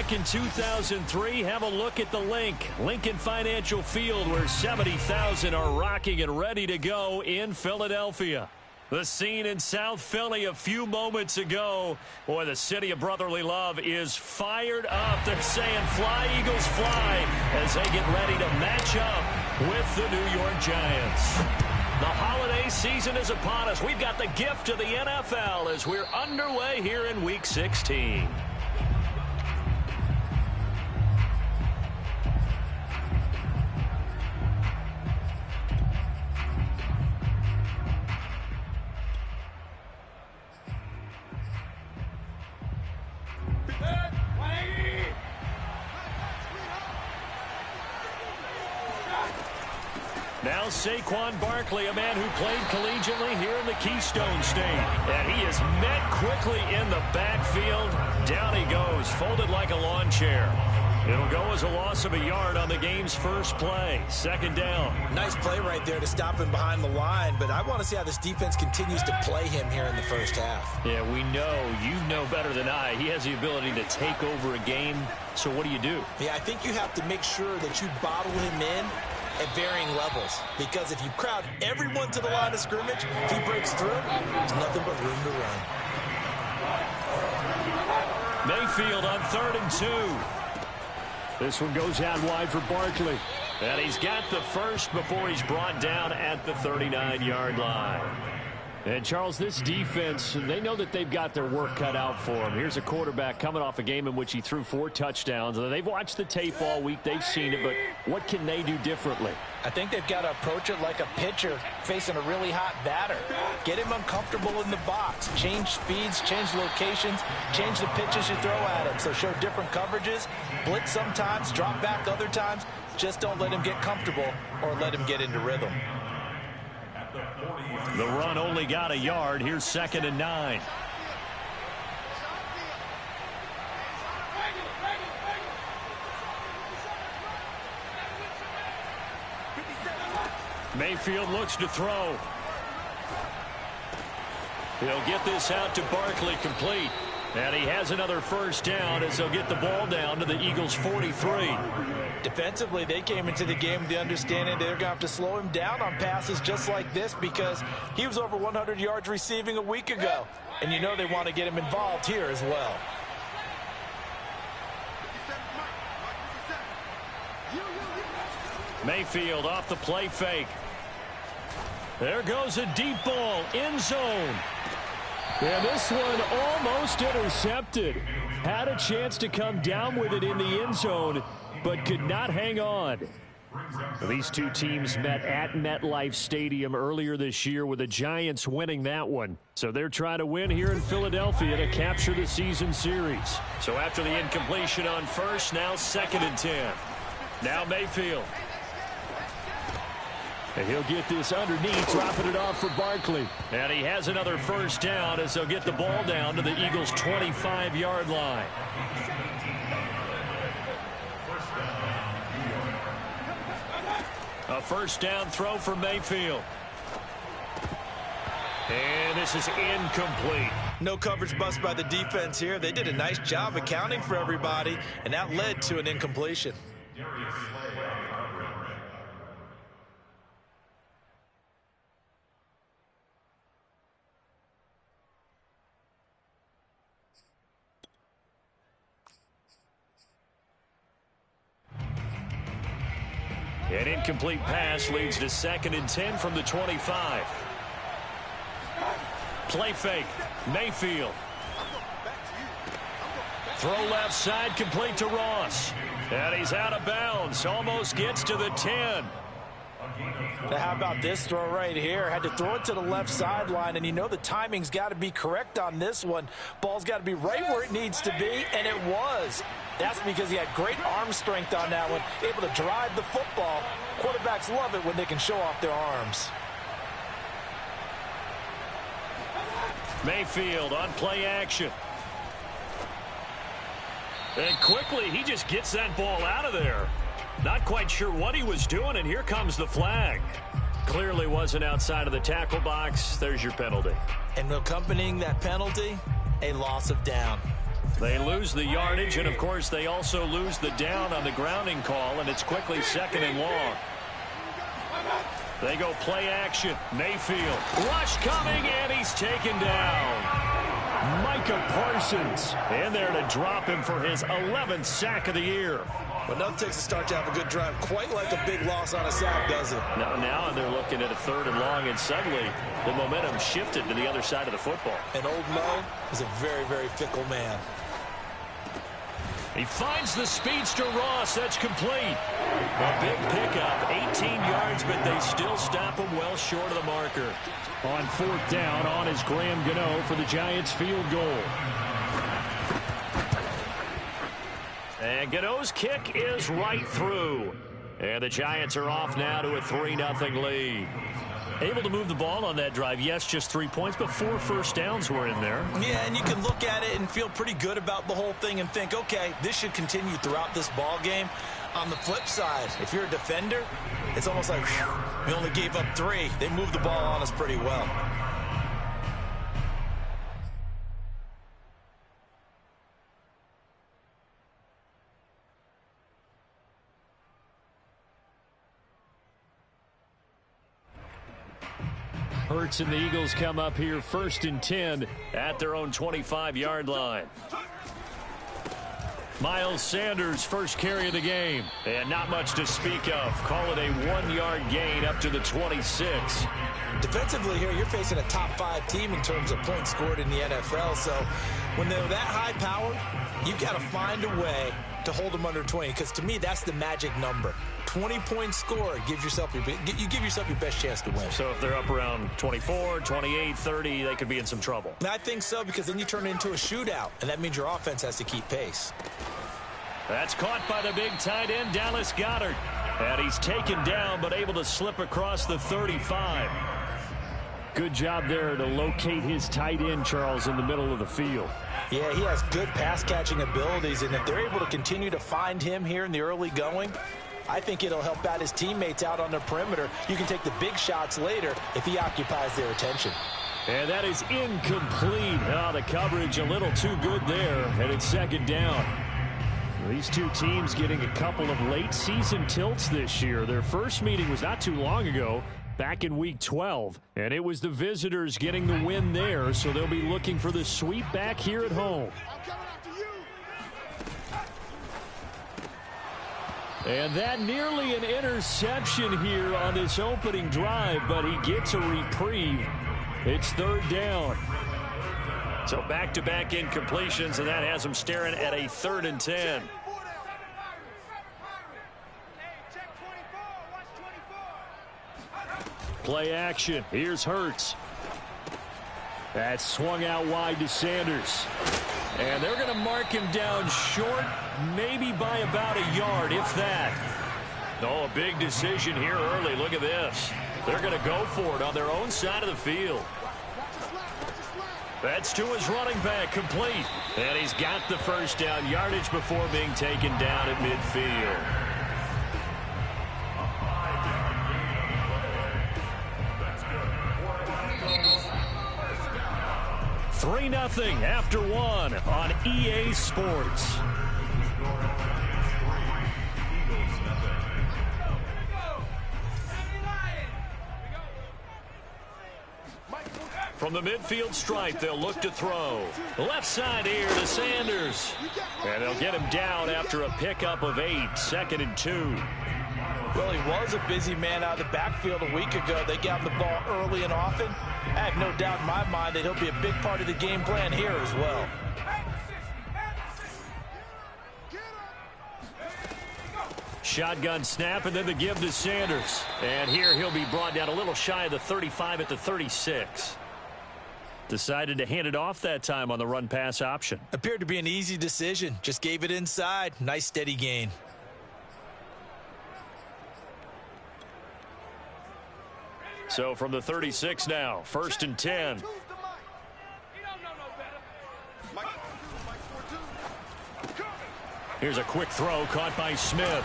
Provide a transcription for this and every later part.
back in 2003, have a look at the Lincoln Financial Field, where 70,000 are rocking and ready to go in Philadelphia. The scene in South Philly a few moments ago. Boy, the city of brotherly love is fired up. They're saying, "Fly, Eagles, fly," as they get ready to match up with the New York Giants. The holiday season is upon us. We've got the gift of the NFL as we're underway here in Week 16. Now Saquon Barkley, a man who played collegiately here in the Keystone State. And he is met quickly in the backfield. Down he goes, folded like a lawn chair. It'll go as a loss of a yard on the game's first play. Second down. Nice play right there to stop him behind the line, but I want to see how this defense continues to play him here in the first half. Yeah, we know. You know better than I. He has the ability to take over a game. So what do you do? Yeah, I think you have to make sure that you bottle him in at varying levels, because if you crowd everyone to the line of scrimmage, if he breaks through, there's nothing but room to run. Mayfield on 3rd and 2. This one goes out wide for Barkley. And he's got the first before he's brought down at the 39-yard line. And, Charles, this defense, they know that they've got their work cut out for them. Here's a quarterback coming off a game in which he threw 4 touchdowns. They've watched the tape all week. They've seen it, but what can they do differently? I think they've got to approach it like a pitcher facing a really hot batter. Get him uncomfortable in the box. Change speeds, change locations, change the pitches you throw at him. So show different coverages, blitz sometimes, drop back other times. Just don't let him get comfortable or let him get into rhythm. The run only got a yard. Here's 2nd and 9. Mayfield looks to throw. He'll get this out to Barkley, complete. And he has another first down as they'll get the ball down to the Eagles' 43. Defensively, they came into the game with the understanding they're going to have to slow him down on passes just like this, because he was over 100 yards receiving a week ago. And you know they want to get him involved here as well. Mayfield off the play fake. There goes a deep ball, end zone. And this one almost intercepted. Had a chance to come down with it in the end zone, but could not hang on. These two teams met at MetLife Stadium earlier this year, with the Giants winning that one. So they're trying to win here in Philadelphia to capture the season series. So after the incompletion on first, now 2nd and 10. Now Mayfield. And he'll get this underneath, dropping it off for Barkley. And he has another first down as they'll get the ball down to the Eagles' 25-yard line. A first down throw for Mayfield. And this is incomplete. No coverage bust by the defense here. They did a nice job accounting for everybody, and that led to an incompletion. An incomplete pass leads to 2nd and 10 from the 25. Play fake. Mayfield. Throw left side, complete to Ross. And he's out of bounds. Almost gets to the 10. Now, how about this throw right here? Had to throw it to the left sideline, and you know the timing's got to be correct on this one. Ball's got to be right where it needs to be, and it was. That's because he had great arm strength on that one, able to drive the football. Quarterbacks love it when they can show off their arms. Mayfield on play action. And quickly, he just gets that ball out of there. Not quite sure what he was doing, and here comes the flag. Clearly wasn't outside of the tackle box. There's your penalty. And accompanying that penalty, a loss of down. They lose the yardage, and, of course, they also lose the down on the grounding call, and it's quickly 2nd and long. They go play action. Mayfield. Rush coming, and he's taken down. Micah Parsons in there to drop him for his 11th sack of the year. But nothing takes a start to have a good drive. Quite like a big loss on a sack, does it? Now they're looking at a 3rd and long, and suddenly the momentum shifted to the other side of the football. And old Mo is a very, very fickle man. He finds the speedster Ross. That's complete. A big pickup, 18 yards, but they still stop him well short of the marker. On 4th down, on is Graham Gano for the Giants field goal. And Gano's kick is right through. And the Giants are off now to a 3-0 lead. Able to move the ball on that drive. Yes, just 3 points, but 4 first downs were in there. Yeah, and you can look at it and feel pretty good about the whole thing and think, okay, this should continue throughout this ball game. On the flip side, if you're a defender, it's almost like, whew, we only gave up 3. They moved the ball on us pretty well. Hurts and the Eagles come up here 1st and 10 at their own 25-yard line. Miles Sanders, first carry of the game. And not much to speak of. Call it a 1-yard gain up to the 26. Defensively here, you're facing a top 5 team in terms of points scored in the NFL. So when they're that high powered, you've got to find a way to hold them under 20. Because to me, that's the magic number. 20-point score gives yourself you give yourself your best chance to win. So if they're up around 24, 28, 30, they could be in some trouble. I think so, because then you turn it into a shootout, and that means your offense has to keep pace. That's caught by the big tight end, Dallas Goedert. And he's taken down, but able to slip across the 35. Good job there to locate his tight end, Charles, in the middle of the field. Yeah, he has good pass-catching abilities, and if they're able to continue to find him here in the early going, I think it'll help out his teammates out on the perimeter. You can take the big shots later if he occupies their attention. And that is incomplete. Oh, the coverage a little too good there, and it's 2nd down. These two teams getting a couple of late-season tilts this year. Their first meeting was not too long ago, back in Week 12, and it was the visitors getting the win there, so they'll be looking for the sweep back here at home. And that nearly an interception here on this opening drive, but he gets a reprieve. It's 3rd down. So back-to-back incompletions, and that has him staring at a 3rd and 10. Play action. Here's Hurts. That's swung out wide to Sanders. And they're going to mark him down short, maybe by about a yard, if that. Oh, a big decision here early. Look at this. They're going to go for it on their own side of the field. That's to his running back, complete. And he's got the first down, yardage before being taken down at midfield. 3-0 after 1 on EA Sports. From the midfield stripe, they'll look to throw. Left side here to Sanders. And they'll get him down after a pickup of 8, 2nd and 2. Well, he was a busy man out of the backfield a week ago. They got him the ball early and often. I have no doubt in my mind that he'll be a big part of the game plan here as well. Shotgun snap, and then the give to Sanders. And here he'll be brought down a little shy of the 35 at the 36. Decided to hand it off that time on the run-pass option. Appeared to be an easy decision. Just gave it inside. Nice steady gain. So from the 36 now, 1st and 10. Here's a quick throw caught by Smith.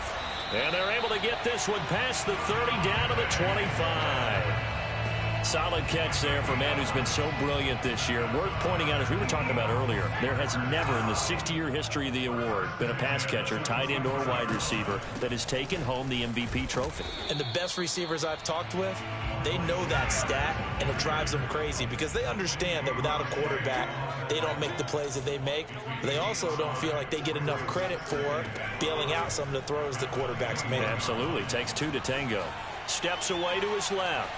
And they're able to get this one past the 30 down to the 25. Solid catch there for a man who's been so brilliant this year. Worth pointing out, as we were talking about earlier, there has never in the 60-year history of the award been a pass catcher, tight end, or wide receiver that has taken home the MVP trophy. And the best receivers I've talked with, they know that stat, and it drives them crazy because they understand that without a quarterback, they don't make the plays that they make. But they also don't feel like they get enough credit for bailing out some of the throws the quarterbacks make. Absolutely. Takes two to tango. Steps away to his left.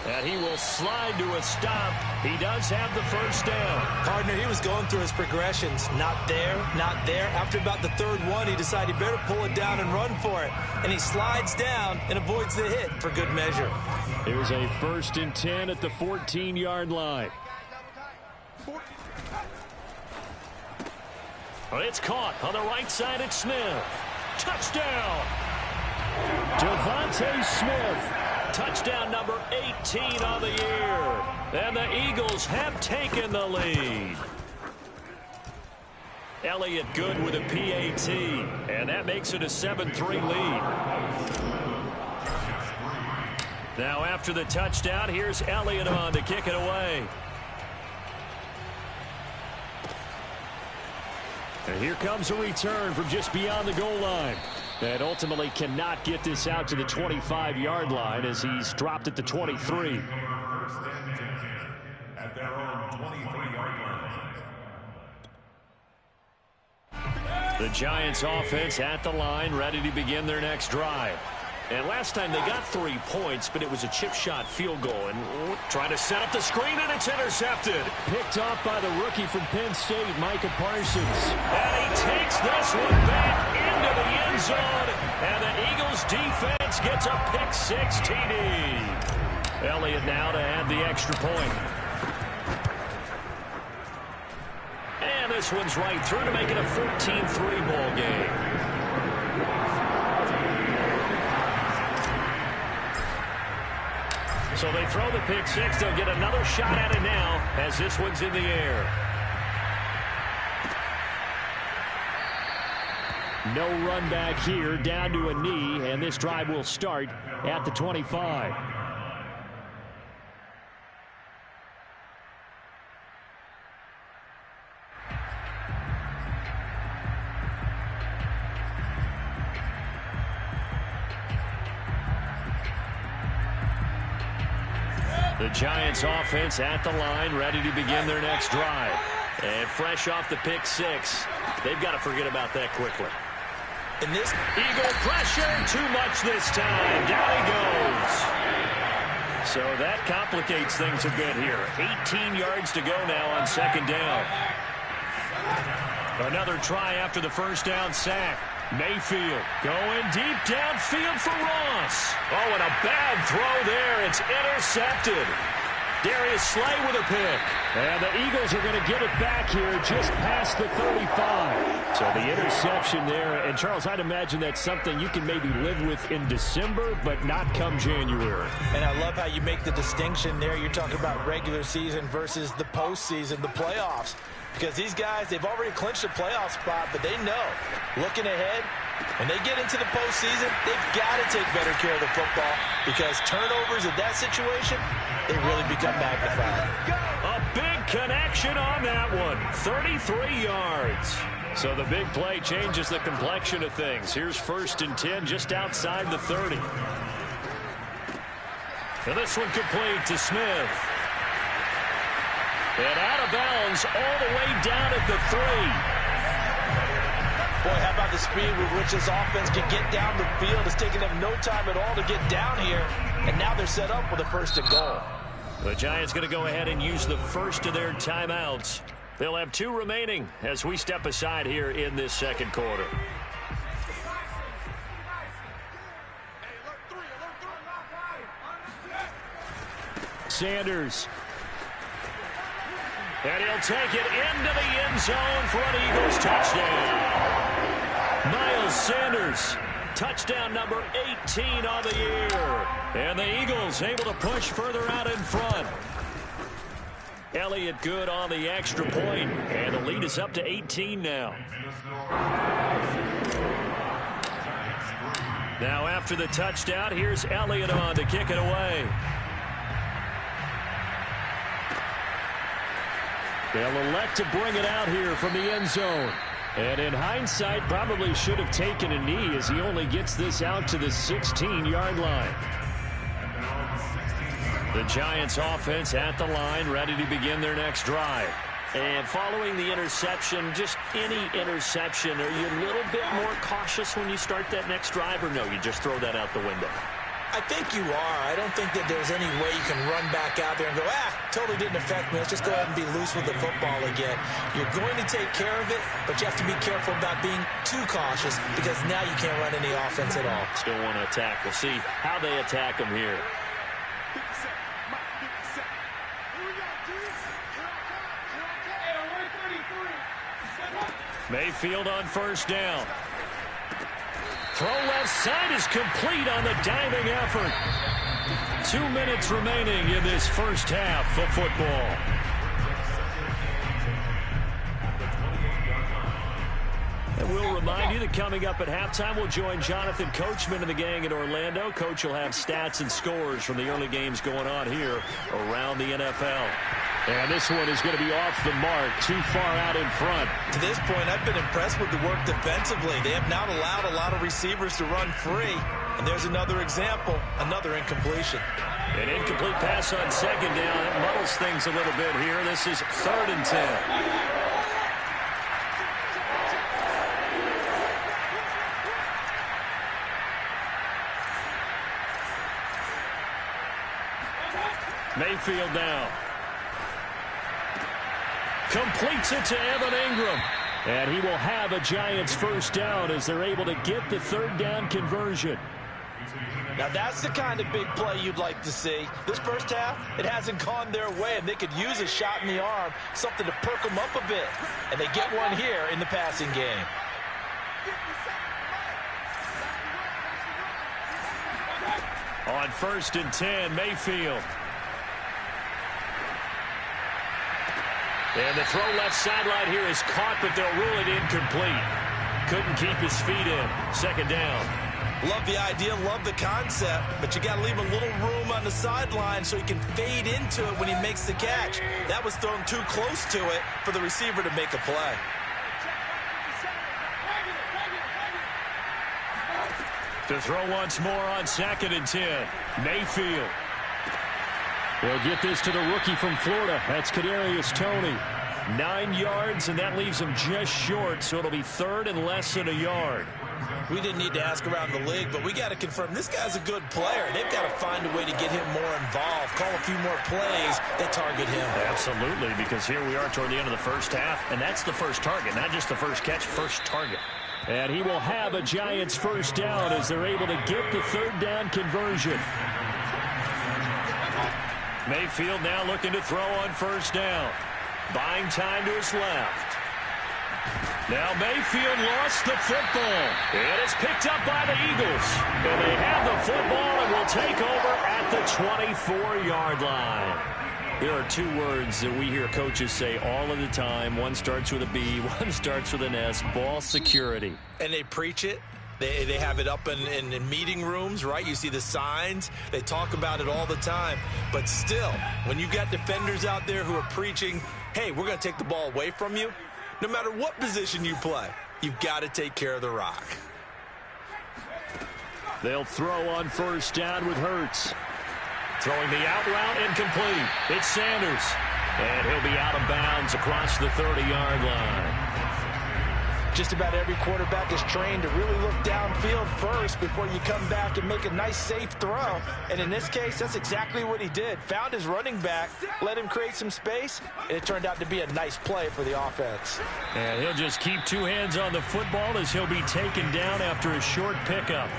And he will slide to a stop. He does have the first down. Partner, he was going through his progressions. Not there, not there. After about the third one, he decided he better pull it down and run for it. And he slides down and avoids the hit for good measure. Here's a 1st and 10 at the 14-yard line. It's caught on the right side at Smith. Touchdown! Devontae Smith. Touchdown number 18 on the year. And the Eagles have taken the lead. Elliott good with a PAT. And that makes it a 7-3 lead. Now after the touchdown, here's Elliott on to kick it away. And here comes a return from just beyond the goal line. And ultimately cannot get this out to the 25-yard line as he's dropped at the 23. At their own 23-yard line. The Giants offense at the line, ready to begin their next drive. And last time they got 3 points, but it was a chip shot field goal. And trying to set up the screen, and it's intercepted. Picked off by the rookie from Penn State, Micah Parsons. And he takes this one back into the end zone. And the Eagles defense gets a pick-6 TD. Elliott now to add the extra point. And this one's right through to make it a 14-3 ball game. So they throw the pick-6. They'll get another shot at it now as this one's in the air. No run back here, down to a knee, and this drive will start at the 25. The Giants offense at the line, ready to begin their next drive. And fresh off the pick-6, they've got to forget about that quickly. In this Eagle pressure, too much this time. Down he goes. So that complicates things a bit here. 18 yards to go now on 2nd down. Another try after the first down sack. Mayfield going deep downfield for Ross. Oh, and a bad throw there. It's intercepted. Darius Slay with a pick. And the Eagles are going to get it back here just past the 35. So the interception there. And, Charles, I'd imagine that's something you can maybe live with in December, but not come January. And I love how you make the distinction there. You're talking about regular season versus the postseason, the playoffs. Because these guys, they've already clinched a playoff spot, but they know, looking ahead, when they get into the postseason, they've got to take better care of the football because turnovers in that situation, they really become magnified. A big connection on that one. 33 yards. So the big play changes the complexion of things. Here's 1st and 10 just outside the 30. And this one complete to Smith. And out of bounds all the way down at the 3. Boy, how about the speed with which this offense can get down the field? It's taking them no time at all to get down here. And now they're set up with a 1st and goal. The Giants going to go ahead and use the first of their timeouts. They'll have 2 remaining as we step aside here in this 2nd quarter. Sanders. And he'll take it into the end zone for an Eagles touchdown. Miles Sanders, touchdown number 18 on the year. And the Eagles able to push further out in front. Elliott good on the extra point, and the lead is up to 18 now. Now after the touchdown, here's Elliott on to kick it away. They'll elect to bring it out here from the end zone. And in hindsight, probably should have taken a knee as he only gets this out to the 16-yard line. The Giants offense at the line, ready to begin their next drive. And following the interception, just any interception, are you a little bit more cautious when you start that next drive, or no, you just throw that out the window? I think you are. I don't think that there's any way you can run back out there and go, totally didn't affect me. Let's just go ahead and be loose with the football again. You're going to take care of it, but you have to be careful about being too cautious because now you can't run any offense at all. Still want to attack. We'll see how they attack them here. Mayfield on first down. Throw left side is complete on the diving effort. 2 minutes remaining in this first half of football. And we'll remind you that coming up at halftime, we'll join Jonathan Coachman and the gang in Orlando. Coach will have stats and scores from the early games going on here around the NFL. And this one is going to be off the mark, too far out in front. To this point, I've been impressed with the work defensively. They have not allowed a lot of receivers to run free. And there's another example, another incompletion. An incomplete pass on second down. It muddles things a little bit here. This is 3rd and 10. Mayfield now. Completes it to Evan Ingram. And he will have a Giants first down as they're able to get the 3rd down conversion. Now that's the kind of big play you'd like to see. This first half, it hasn't gone their way, and they could use a shot in the arm, something to perk them up a bit. And they get one here in the passing game. On 1st and 10, Mayfield. And the throw left sideline here is caught, but they'll rule it incomplete. Couldn't keep his feet in. 2nd down. Love the idea, love the concept, but you got to leave a little room on the sideline so he can fade into it when he makes the catch. That was thrown too close to it for the receiver to make a play. To throw once more on 2nd and 10. Mayfield. They'll get this to the rookie from Florida. That's Kadarius Toney. 9 yards, and that leaves him just short, so it'll be 3rd and less than a yard. We didn't need to ask around the league, but we got to confirm this guy's a good player. They've got to find a way to get him more involved, call a few more plays that target him. Absolutely, because here we are toward the end of the first half, and that's the first target, not just the first catch, first target. And he will have a Giants first down as they're able to get the 3rd down conversion. Mayfield now looking to throw on first down. Buying time to his left. Now Mayfield lost the football. It is picked up by the Eagles. And they have the football and will take over at the 24-yard line. There are 2 words that we hear coaches say all of the time. One starts with a B, one starts with an S. Ball security. And they preach it. They have it up in meeting rooms, right? You see the signs. They talk about it all the time. But still, when you've got defenders out there who are preaching, hey, we're going to take the ball away from you, no matter what position you play, you've got to take care of the rock. They'll throw on first down with Hurts. Throwing the out route incomplete. It's Sanders. And he'll be out of bounds across the 30-yard line. Just about every quarterback is trained to really look downfield first before you come back and make a nice, safe throw. And in this case, that's exactly what he did. Found his running back, let him create some space, and it turned out to be a nice play for the offense. And he'll just keep 2 hands on the football as he'll be taken down after a short pickup.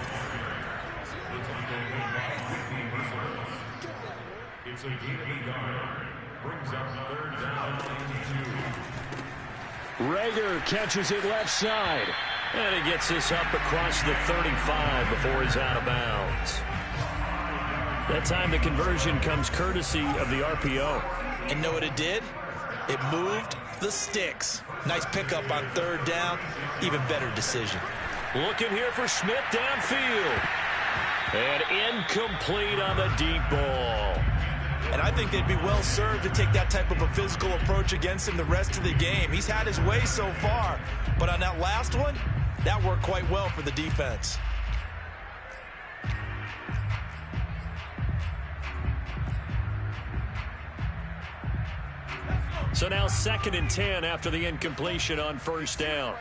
It's a gain of a yard. Brings up 3rd down and 2. Rager catches it left side. And he gets this up across the 35 before he's out of bounds. That time the conversion comes courtesy of the RPO. And know what it did? It moved the sticks. Nice pickup on 3rd down. Even better decision. Looking here for Smith downfield. And incomplete on the deep ball. And I think they'd be well served to take that type of a physical approach against him the rest of the game. He's had his way so far, but on that last one, that worked quite well for the defense. So now 2nd and 10 after the incompletion on first down.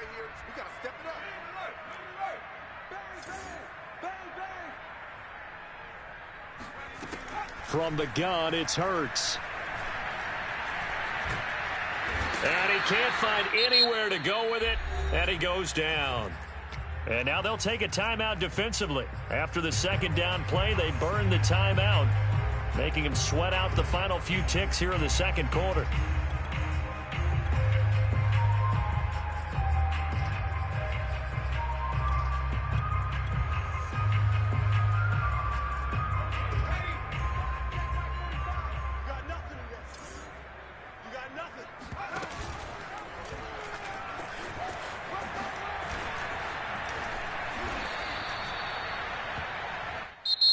From the gun, it's Hurts. And he can't find anywhere to go with it, and he goes down. And now they'll take a timeout defensively. After the 2nd down play, they burn the timeout, making him sweat out the final few ticks here in the 2nd quarter.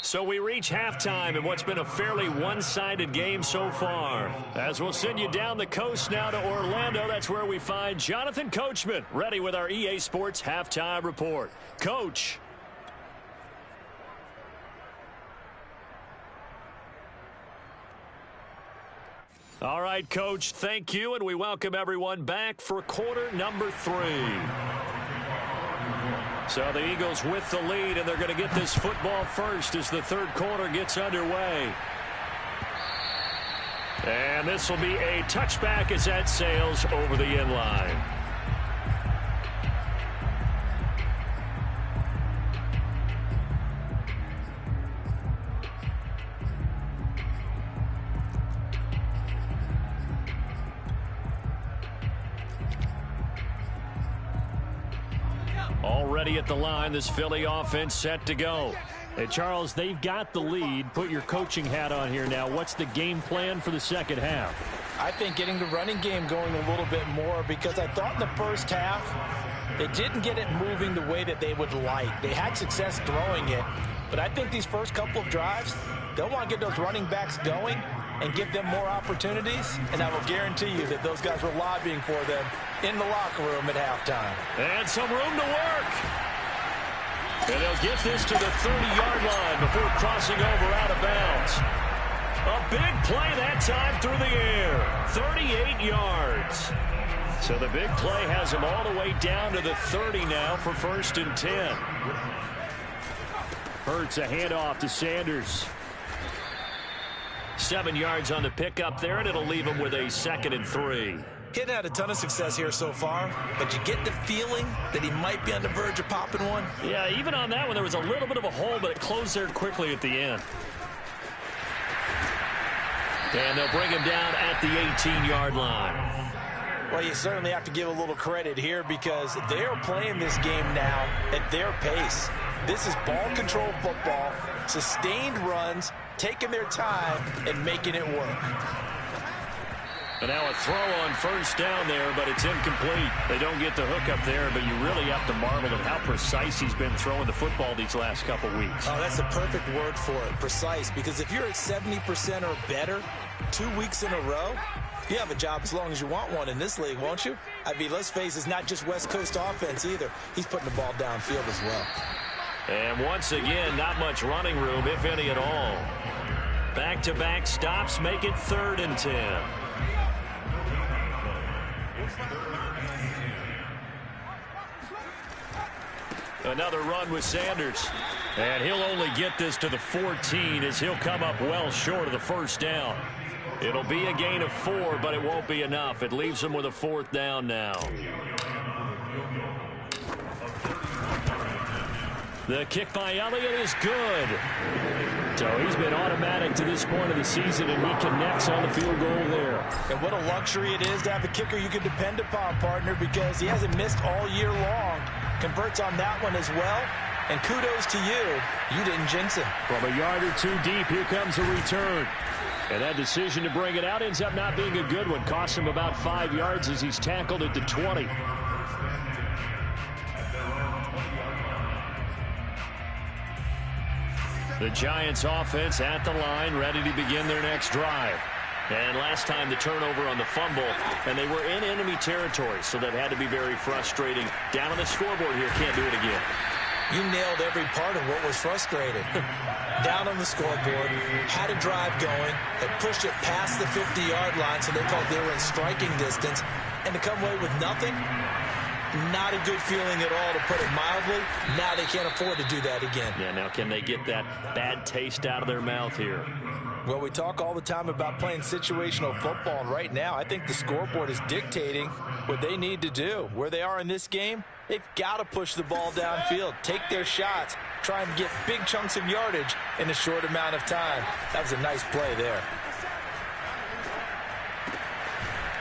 So we reach halftime in what's been a fairly one-sided game so far. As we'll send you down the coast now to Orlando, that's where we find Jonathan Coachman, ready with our EA Sports Halftime Report. Coach. All right, Coach, thank you, and we welcome everyone back for quarter number 3. So the Eagles with the lead, and they're going to get this football first as the 3rd quarter gets underway. And this will be a touchback as that sails over the end line. Already at the line, this Philly offense set to go. And Charles, they've got the lead. Put your coaching hat on here now. What's the game plan for the 2nd half? I think getting the running game going a little bit more, because I thought in the first half they didn't get it moving the way that they would like. They had success throwing it, but I think these first couple of drives, they'll want to get those running backs going and give them more opportunities, and I will guarantee you that those guys were lobbying for them in the locker room at halftime. And some room to work. And they'll get this to the 30-yard line before crossing over out of bounds. A big play that time through the air. 38 yards. So the big play has him all the way down to the 30 now for 1st and 10. Hurts a handoff to Sanders. 7 yards on the pickup there, and it'll leave him with a 2nd and 3. He hadn't had a ton of success here so far, but you get the feeling that he might be on the verge of popping one. Yeah, even on that one, there was a little bit of a hole, but it closed there quickly at the end. And they'll bring him down at the 18-yard line. Well, you certainly have to give a little credit here, because they're playing this game now at their pace. This is ball control football, sustained runs, taking their time and making it work. And now a throw on 1st down there, but it's incomplete. They don't get the hook up there, but you really have to marvel at how precise he's been throwing the football these last couple weeks. Oh, that's the perfect word for it, precise, because if you're at 70% or better 2 weeks in a row, you have a job as long as you want one in this league, won't you? I mean, let's face it, it's not just West Coast offense either. He's putting the ball downfield as well. And once again, not much running room, if any at all. Back-to-back stops make it 3rd and 10. Another run with Sanders. And he'll only get this to the 14 as he'll come up well short of the 1st down. It'll be a gain of 4, but it won't be enough. It leaves him with a 4th down now. The kick by Elliott is good. So he's been automatic to this point of the season, and he connects on the field goal there. And what a luxury it is to have a kicker you can depend upon, partner, because he hasn't missed all year long. Converts on that one as well. And kudos to you. You didn't jinx it. From a yard or 2 deep, here comes a return. And that decision to bring it out ends up not being a good one. Costs him about 5 yards as he's tackled at the 20. The Giants offense at the line, ready to begin their next drive. And last time the turnover on the fumble, and they were in enemy territory, so that had to be very frustrating. Down on the scoreboard here, can't do it again. You nailed every part of what was frustrating. Down on the scoreboard, had a drive going, had pushed it past the 50-yard line, so they felt they were in striking distance, and to come away with nothing, not a good feeling at all, to put it mildly. Now they can't afford to do that again. Yeah, now can they get that bad taste out of their mouth here? Well, we talk all the time about playing situational football, and right now I think the scoreboard is dictating what they need to do. Where they are in this game, they've got to push the ball downfield, take their shots, try and get big chunks of yardage in a short amount of time. That was a nice play there.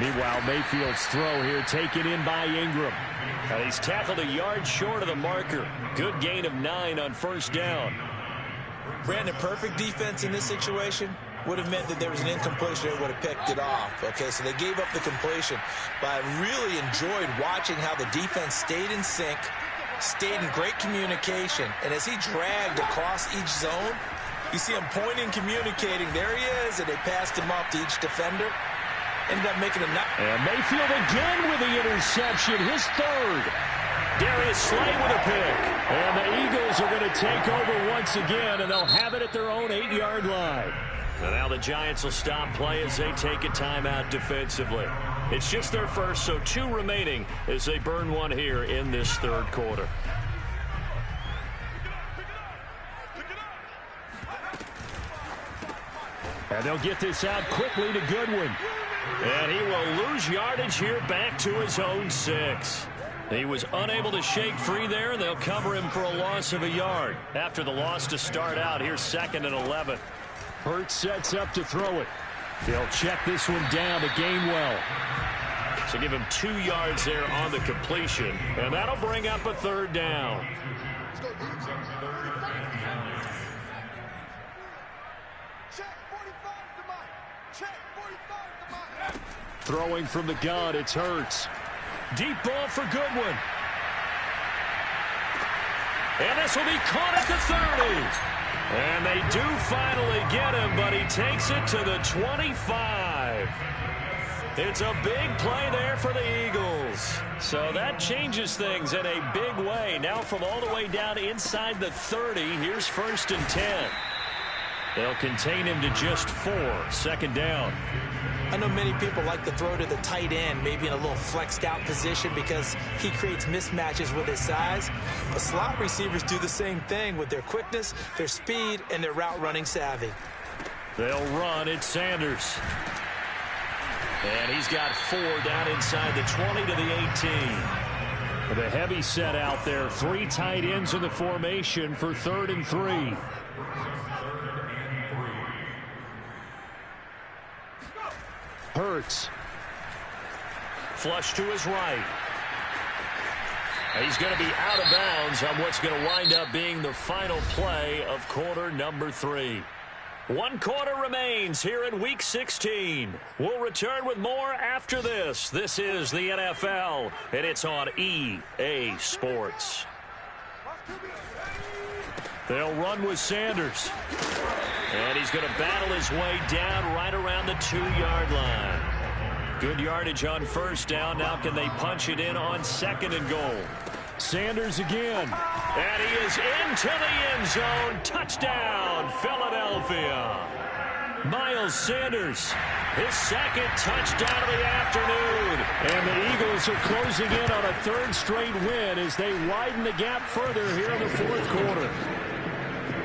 Meanwhile, Mayfield's throw here taken in by Ingram. And he's tackled a yard short of the marker. Good gain of 9 on first down. Brandon, perfect defense in this situation would have meant that there was an incompletion. They would have picked it off. Okay, so they gave up the completion. But I really enjoyed watching how the defense stayed in sync, stayed in great communication. And as he dragged across each zone, you see him pointing, communicating. There he is, and they passed him off to each defender. Ended up making a... And Mayfield again with the interception, his third. Darius Slay with a pick. And the Eagles are going to take over once again, and they'll have it at their own 8-yard line. And now the Giants will stop play as they take a timeout defensively. It's just their first, so 2 remaining as they burn one here in this third quarter. And they'll get this out quickly to Goodwin. And he will lose yardage here back to his own 6. He was unable to shake free there, and they'll cover him for a loss of a yard. After the loss to start out, here's 2nd and 11. Hurts sets up to throw it. They'll check this one down to Gainwell. So give him 2 yards there on the completion, and that'll bring up a 3rd down. Throwing from the gun, it's Hurts. Deep ball for Goodwin. And this will be caught at the 30. And they do finally get him, but he takes it to the 25. It's a big play there for the Eagles. So that changes things in a big way. Now from all the way down inside the 30, here's 1st and 10. They'll contain him to just 4. 2nd down. I know many people like to throw to the tight end, maybe in a little flexed out position because he creates mismatches with his size. But slot receivers do the same thing with their quickness, their speed, and their route running savvy. They'll run. It's Sanders. And he's got 4 down inside the 20 to the 18. With a heavy set out there, 3 tight ends in the formation for 3rd and 3. Hurts. Flush to his right. He's going to be out of bounds on what's going to wind up being the final play of quarter number 3. 1 quarter remains here in Week 16. We'll return with more after this. This is the NFL, and it's on EA Sports. They'll run with Sanders. And he's going to battle his way down right around the 2-yard line. Good yardage on first down. Now can they punch it in on 2nd and goal? Sanders again. And he is into the end zone. Touchdown, Philadelphia. Miles Sanders. His 2nd touchdown of the afternoon. And the Eagles are closing in on a 3rd straight win as they widen the gap further here in the 4th quarter.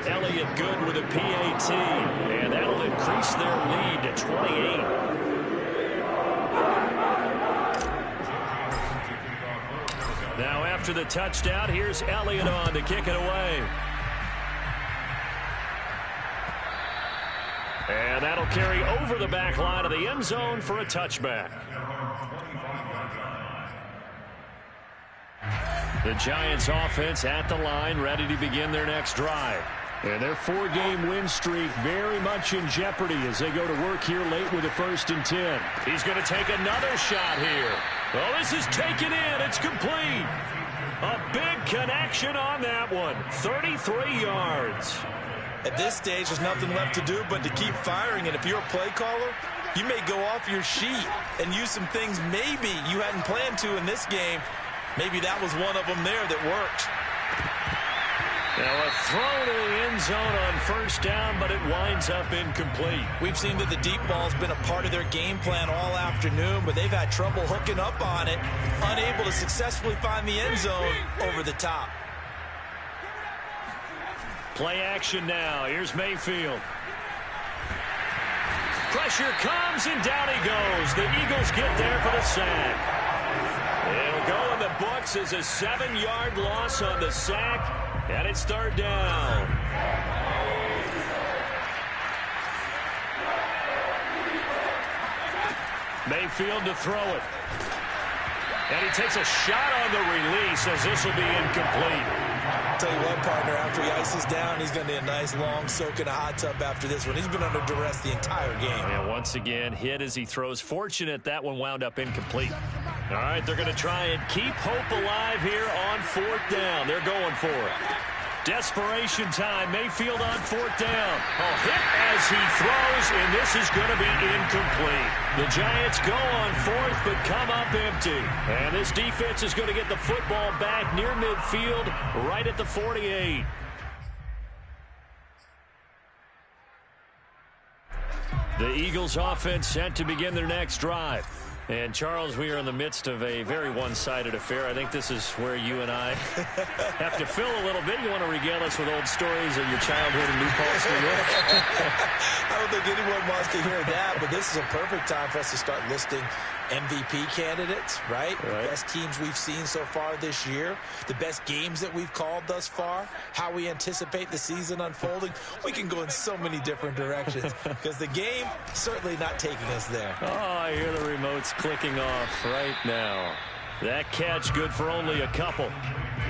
Elliott good with a PAT, and that'll increase their lead to 28. Now after the touchdown, here's Elliott on to kick it away. And that'll carry over the back line of the end zone for a touchback. The Giants offense at the line, ready to begin their next drive. And their 4-game win streak very much in jeopardy as they go to work here late with a 1st and 10. He's going to take another shot here. Well, this is taken in. It's complete. A big connection on that one. 33 yards. At this stage, there's nothing left to do but to keep firing. And if you're a play caller, you may go off your sheet and use some things maybe you hadn't planned to in this game. Maybe that was one of them there that worked. Now a throw to the end zone on first down, but it winds up incomplete. We've seen that the deep ball's been a part of their game plan all afternoon, but they've had trouble hooking up on it, unable to successfully find the end zone over the top. Play action now. Here's Mayfield. Pressure comes, and down he goes. The Eagles get there for the sack. It'll go in the books as a 7-yard loss on the sack. And it's third down. Mayfield to throw it. And he takes a shot on the release as this will be incomplete. Tell you what, partner, after he ices down, he's going to need a nice long soak in a hot tub after this one. He's been under duress the entire game. And once again, hit as he throws. Fortunate that one wound up incomplete. All right, they're going to try and keep hope alive here on fourth down. They're going for it. Desperation time. Mayfield on fourth down. A hit as he throws, and this is going to be incomplete. The Giants go on fourth, but come up empty. And this defense is going to get the football back near midfield, right at the 48. The Eagles offense set to begin their next drive. And, Charles, we are in the midst of a very one-sided affair. I think this is where you and I have to fill a little bit. You want to regale us with old stories of your childhood in New Paltz, New York? I don't think anyone wants to hear that, but this is a perfect time for us to start listing MVP candidates, right? The best teams we've seen so far this year, the best games that we've called thus far, how we anticipate the season unfolding. We can go in so many different directions because the game certainly not taking us there. Oh, I hear the remotes clicking off right now. That catch good for only a couple.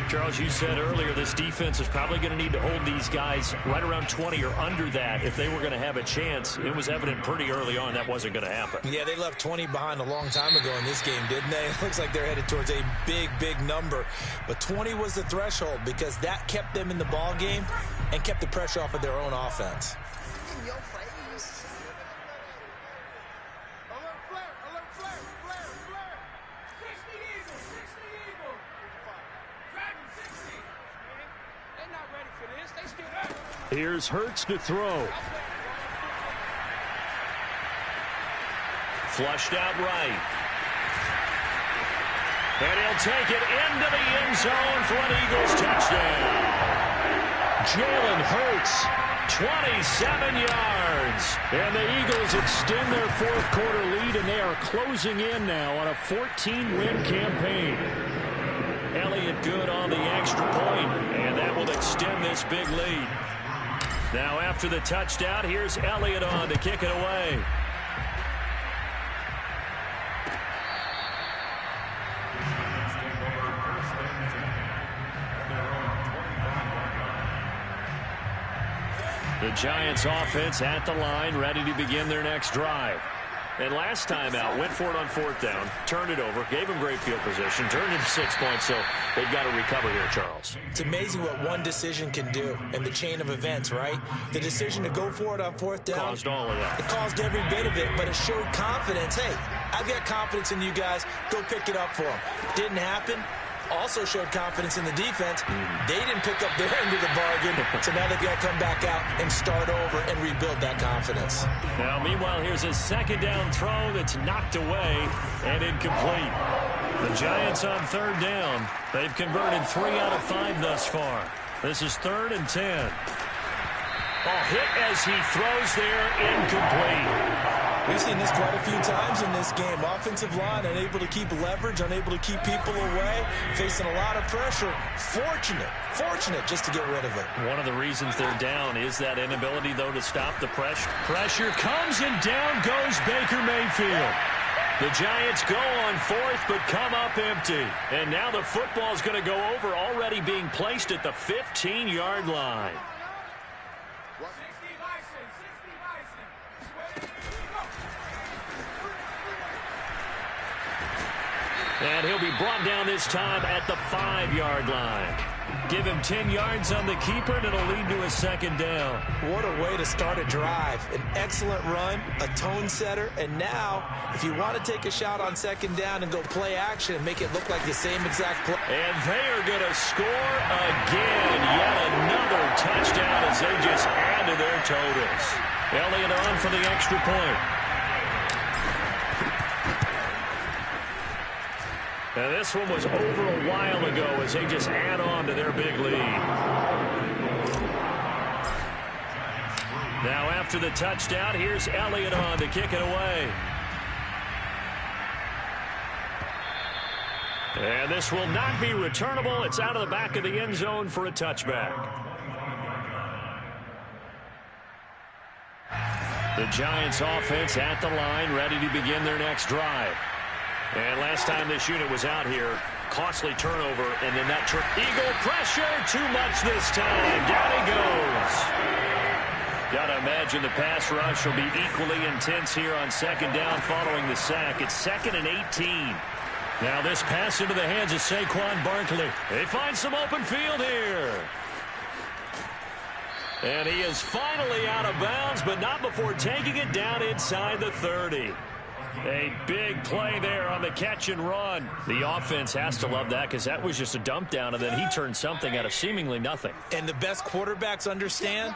Charles, you said earlier this defense is probably going to need to hold these guys right around 20 or under that if they were going to have a chance. It was evident pretty early on that wasn't going to happen. Yeah, they left 20 behind a long time ago in this game, didn't they? It looks like they're headed towards a big, big number. But 20 was the threshold because that kept them in the ball game and kept the pressure off of their own offense. Here's Hurts to throw. Flushed out right. And he'll take it into the end zone for an Eagles touchdown. Jalen Hurts, 27 yards. And the Eagles extend their fourth quarter lead, and they are closing in now on a 14-win campaign. Elliott good on the extra point, and that will extend this big lead. Now after the touchdown, here's Elliott on to kick it away. The Giants offense at the line, ready to begin their next drive. And last time out, went for it on fourth down, turned it over, gave them great field position, turned it to 6 points, so they've got to recover here, Charles. It's amazing what one decision can do in the chain of events, right? The decision to go for it on fourth down. Caused all of that. It caused every bit of it, but it showed confidence. Hey, I've got confidence in you guys. Go pick it up for them. Didn't happen. Also showed confidence in the defense. They didn't pick up their end of the bargain, so now they've got to come back out and start over and rebuild that confidence. Now, meanwhile, here's a second down throw that's knocked away and incomplete. The Giants on third down. They've converted 3 out of 5 thus far. This is 3rd and 10. A hit as he throws there, incomplete. We've seen this quite a few times in this game. Offensive line unable to keep leverage, unable to keep people away, facing a lot of pressure. Fortunate just to get rid of it. One of the reasons they're down is that inability, though, to stop the pressure. Pressure comes, and down goes Baker Mayfield. The Giants go on fourth, but come up empty. And now the football's going to go over, already being placed at the 15-yard line. And he'll be brought down this time at the 5-yard line. Give him 10 yards on the keeper, and it'll lead to a second down. What a way to start a drive. An excellent run, a tone setter, and now, if you want to take a shot on second down and go play action and make it look like the same exact play. And they are going to score again. Yet another touchdown as they just add to their totals. Elliott on for the extra point. And this one was over a while ago as they just add on to their big lead. Now after the touchdown, here's Elliott on to kick it away. And this will not be returnable. It's out of the back of the end zone for a touchback. The Giants offense at the line, ready to begin their next drive. And last time this unit was out here, costly turnover, and then that Eagle pressure, too much this time. Down he goes. Got to imagine the pass rush will be equally intense here on second down following the sack. It's 2nd and 18. Now this pass into the hands of Saquon Barkley. They find some open field here. And he is finally out of bounds, but not before taking it down inside the 30. A big play there on the catch and run. The offense has to love that because that was just a dump down, and then he turned something out of seemingly nothing. And the best quarterbacks understand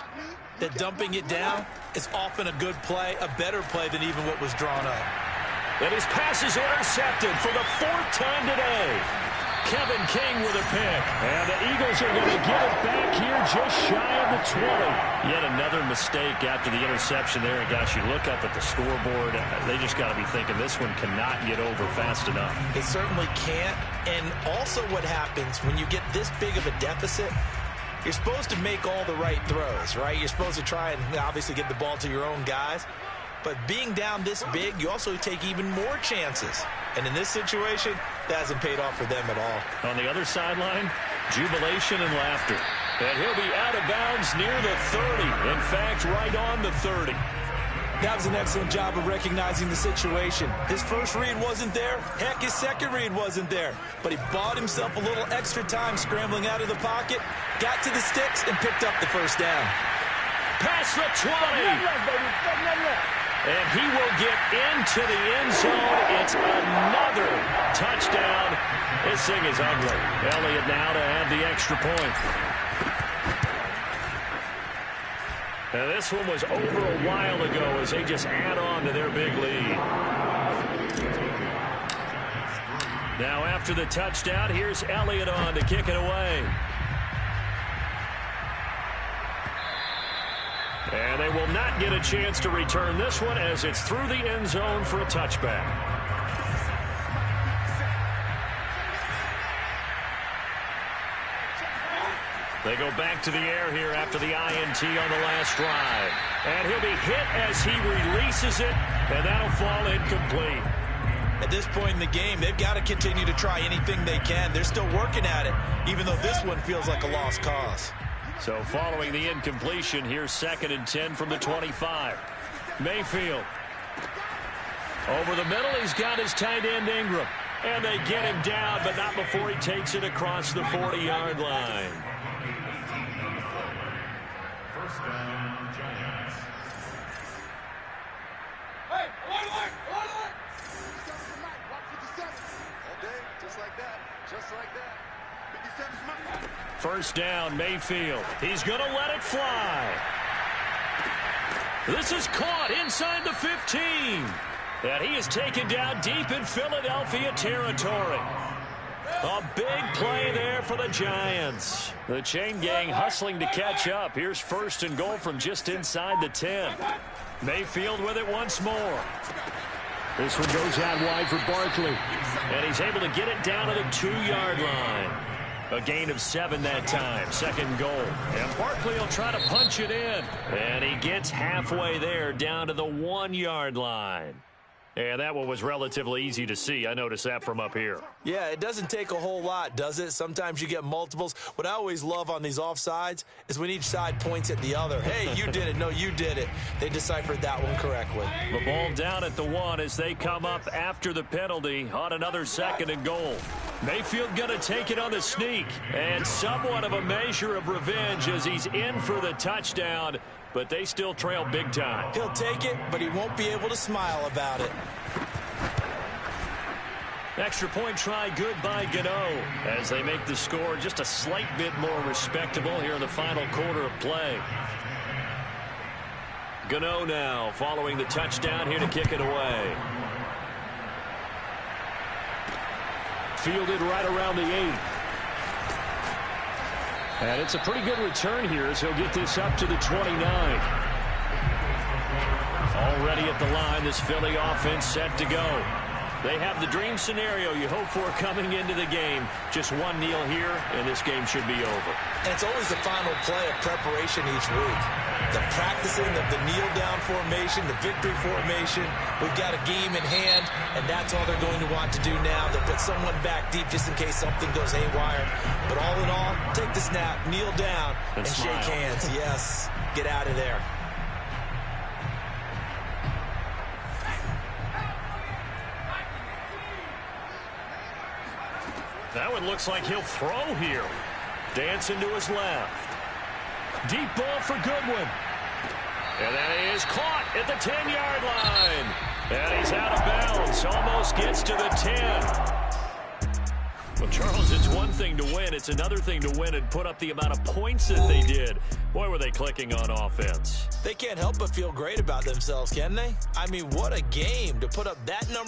that dumping it down is often a good play, a better play than even what was drawn up. And his pass is intercepted for the 4th time today. Kevin King with a pick. And the Eagles are going to get it back here just shy of the 20. Yet another mistake after the interception there. And gosh, you look up at the scoreboard, they just got to be thinking this one cannot get over fast enough. It certainly can't. And also what happens when you get this big of a deficit, you're supposed to make all the right throws, right? You're supposed to try and obviously get the ball to your own guys. But being down this big, you also take even more chances. And in this situation, that hasn't paid off for them at all. On the other sideline, jubilation and laughter. And he'll be out of bounds near the 30. In fact, right on the 30. That was an excellent job of recognizing the situation. His first read wasn't there. Heck, his second read wasn't there. But he bought himself a little extra time scrambling out of the pocket, got to the sticks, and picked up the first down. Past the 20. And he will get into the end zone. It's another touchdown. This thing is ugly. Elliott now to add the extra point. Now this one was over a while ago as they just add on to their big lead. Now after the touchdown, here's Elliott on to kick it away. And they will not get a chance to return this one as it's through the end zone for a touchback. They go back to the air here after the INT on the last drive. And he'll be hit as he releases it, and that'll fall incomplete. At this point in the game, they've got to continue to try anything they can. They're still working at it, even though this one feels like a lost cause. So following the incompletion, here's 2nd and 10 from the 25. Mayfield. Over the middle, he's got his tight end Ingram. And they get him down, but not before he takes it across the 40-yard line. First down, Giants. Hey, alert! All day, just like that. Just like that. 57's mine. First down, Mayfield. He's going to let it fly. This is caught inside the 15. And he is taken down deep in Philadelphia territory. A big play there for the Giants. The chain gang hustling to catch up. Here's 1st and goal from just inside the 10. Mayfield with it once more. This one goes out wide for Barkley. And he's able to get it down to the 2-yard line. A gain of 7 that time. 2nd goal. And Barkley will try to punch it in. And he gets halfway there down to the 1-yard line. And that one was relatively easy to see. I noticed that from up here. Yeah, it doesn't take a whole lot, does it? Sometimes you get multiples. What I always love on these offsides is when each side points at the other. Hey, you did it. No, you did it. They deciphered that one correctly. The ball down at the 1 as they come up after the penalty on another 2nd and goal. Mayfield going to take it on the sneak. And somewhat of a measure of revenge as he's in for the touchdown, but they still trail big time. He'll take it, but he won't be able to smile about it. Extra point try good by Gano as they make the score just a slight bit more respectable here in the final quarter of play. Gano now following the touchdown here to kick it away. Fielded right around the 8. And it's a pretty good return here as he'll get this up to the 29. Already at the line, this Philly offense set to go. They have the dream scenario you hope for coming into the game. Just one kneel here, and this game should be over. And it's always the final play of preparation each week. The practicing of the kneel-down formation, the victory formation. We've got a game in hand, and that's all they're going to want to do now. They'll put someone back deep just in case something goes haywire. But all in all, take the snap, kneel down, and shake hands. Yes, get out of there. That one looks like he'll throw here. Dancing to his left. Deep ball for Goodwin. And that is caught at the 10-yard line. And he's out of bounds. Almost gets to the 10. Well, Charles, it's one thing to win. It's another thing to win and put up the amount of points that they did. Boy, were they clicking on offense. They can't help but feel great about themselves, can they? I mean, what a game to put up that number.